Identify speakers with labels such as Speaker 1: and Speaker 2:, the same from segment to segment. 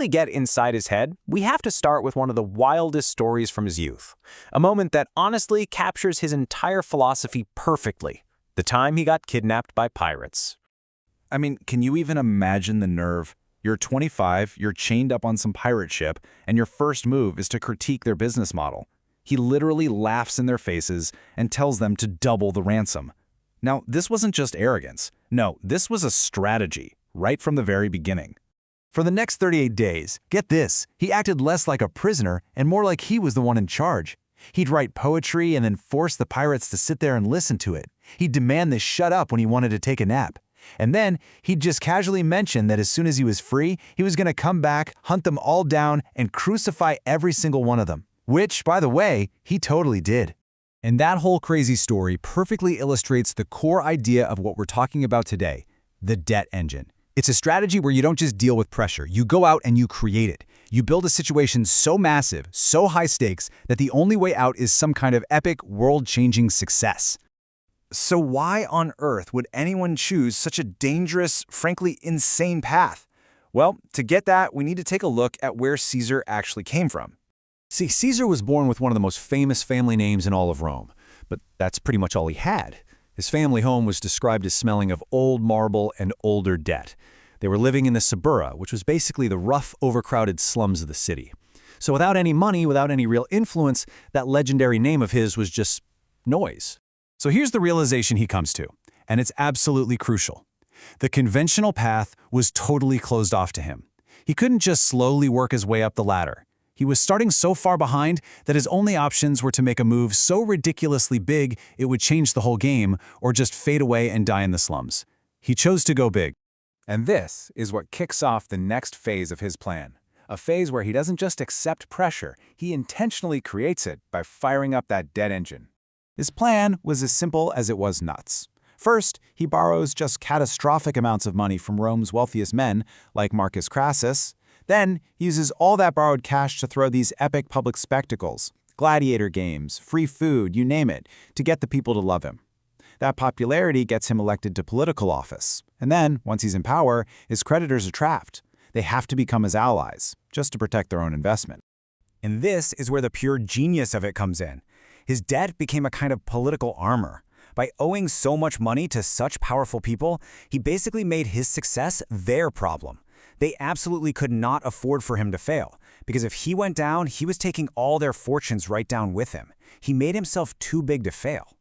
Speaker 1: To get inside his head, we have to start with one of the wildest stories from his youth. A moment that honestly captures his entire philosophy perfectly. The time he got kidnapped by pirates.
Speaker 2: I mean, can you even imagine the nerve? You're 25, you're chained up on some pirate ship, and your first move is to critique their business model. He literally laughs in their faces and tells them to double the ransom. Now, this wasn't just arrogance. No, this was a strategy, right from the very beginning.
Speaker 3: For the next 38 days, get this, he acted less like a prisoner and more like he was the one in charge. He'd write poetry and then force the pirates to sit there and listen to it. He'd demand they shut up when he wanted to take a nap. And then he'd just casually mention that as soon as he was free, he was going to come back, hunt them all down, and crucify every single one of them. Which, by the way, he totally did.
Speaker 4: And that whole crazy story perfectly illustrates the core idea of what we're talking about today, the debt engine. It's a strategy where you don't just deal with pressure, you go out and you create it. You build a situation so massive, so high stakes, that the only way out is some kind of epic, world-changing success.
Speaker 3: So why on earth would anyone choose such a dangerous, frankly insane path? Well, to get that, we need to take a look at where Caesar actually came from.
Speaker 4: See, Caesar was born with one of the most famous family names in all of Rome, but that's pretty much all he had. His family home was described as smelling of old marble and older debt. They were living in the Suburra, which was basically the rough, overcrowded slums of the city. So without any money, without any real influence, that legendary name of his was just noise. So here's the realization he comes to, and it's absolutely crucial. The conventional path was totally closed off to him. He couldn't just slowly work his way up the ladder. He was starting so far behind that his only options were to make a move so ridiculously big it would change the whole game, or just fade away and die in the slums. He chose to go big.
Speaker 2: And this is what kicks off the next phase of his plan. A phase where he doesn't just accept pressure, he intentionally creates it by firing up that debt engine. His plan was as simple as it was nuts. First, he borrows just catastrophic amounts of money from Rome's wealthiest men, like Marcus Crassus. Then, he uses all that borrowed cash to throw these epic public spectacles, gladiator games, free food, you name it, to get the people to love him. That popularity gets him elected to political office. And then, once he's in power, his creditors are trapped. They have to become his allies, just to protect their own investment.
Speaker 3: And this is where the pure genius of it comes in. His debt became a kind of political armor. By owing so much money to such powerful people, he basically made his success their problem. They absolutely could not afford for him to fail, because if he went down, he was taking all their fortunes right down with him. He made himself too big to fail.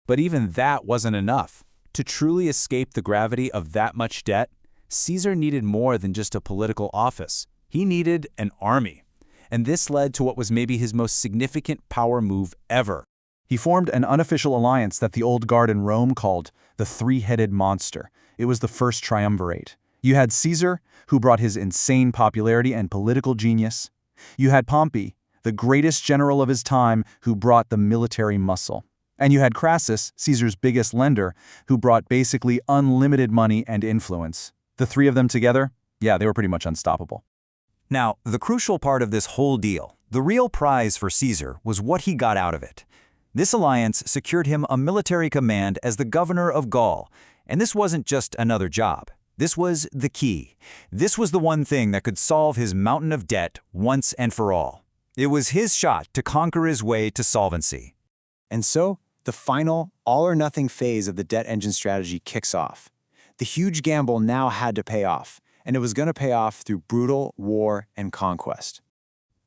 Speaker 2: But even that wasn't enough. To truly escape the gravity of that much debt, Caesar needed more than just a political office. He needed an army. And this led to what was maybe his most significant power move ever. He formed an unofficial alliance that the old guard in Rome called the Three-Headed Monster. It was the first triumvirate. You had Caesar, who brought his insane popularity and political genius. You had Pompey, the greatest general of his time, who brought the military muscle. And you had Crassus, Caesar's biggest lender, who brought basically unlimited money and influence. The three of them together, yeah, they were pretty much unstoppable.
Speaker 3: Now, the crucial part of this whole deal, the real prize for Caesar, was what he got out of it. This alliance secured him a military command as the governor of Gaul, and this wasn't just another job. This was the key. This was the one thing that could solve his mountain of debt once and for all. It was his shot to conquer his way to solvency.
Speaker 1: And so, the final all-or-nothing phase of the debt engine strategy kicks off. The huge gamble now had to pay off, and it was going to pay off through brutal war and conquest.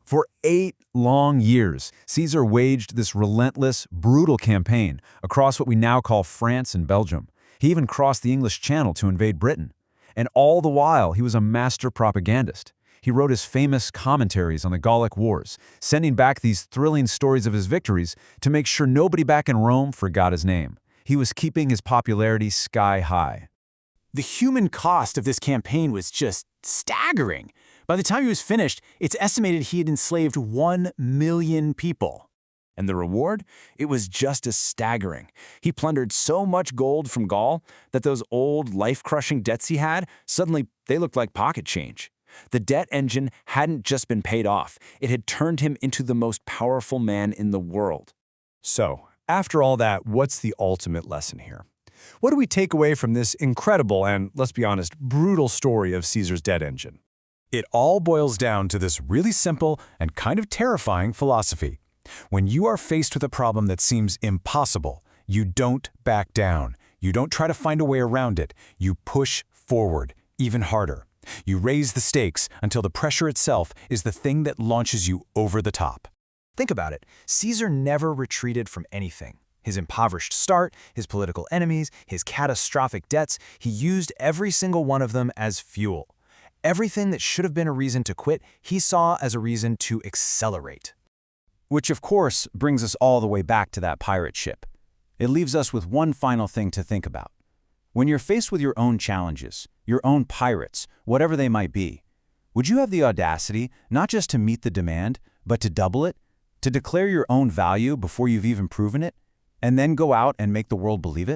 Speaker 4: For 8 long years, Caesar waged this relentless, brutal campaign across what we now call France and Belgium. He even crossed the English Channel to invade Britain. And all the while, he was a master propagandist. He wrote his famous commentaries on the Gallic Wars, sending back these thrilling stories of his victories to make sure nobody back in Rome forgot his name. He was keeping his popularity sky high.
Speaker 1: The human cost of this campaign was just staggering. By the time he was finished, it's estimated he had enslaved 1 million people. And the reward? It was just as staggering. He plundered so much gold from Gaul that those old, life-crushing debts he had, suddenly they looked like pocket change. The debt engine hadn't just been paid off. It had turned him into the most powerful man in the world.
Speaker 4: So, after all that, what's the ultimate lesson here? What do we take away from this incredible and, let's be honest, brutal story of Caesar's debt engine?
Speaker 1: It all boils down to this really simple and kind of terrifying philosophy. When you are faced with a problem that seems impossible, you don't back down. You don't try to find a way around it. You push forward, even harder. You raise the stakes until the pressure itself is the thing that launches you over the top.
Speaker 3: Think about it. Caesar never retreated from anything. His impoverished start, his political enemies, his catastrophic debts, he used every single one of them as fuel. Everything that should have been a reason to quit, he saw as a reason to accelerate.
Speaker 2: Which, of course, brings us all the way back to that pirate ship. It leaves us with one final thing to think about. When you're faced with your own challenges, your own pirates, whatever they might be, would you have the audacity not just to meet the demand, but to double it, to declare your own value before you've even proven it, and then go out and make the world believe it?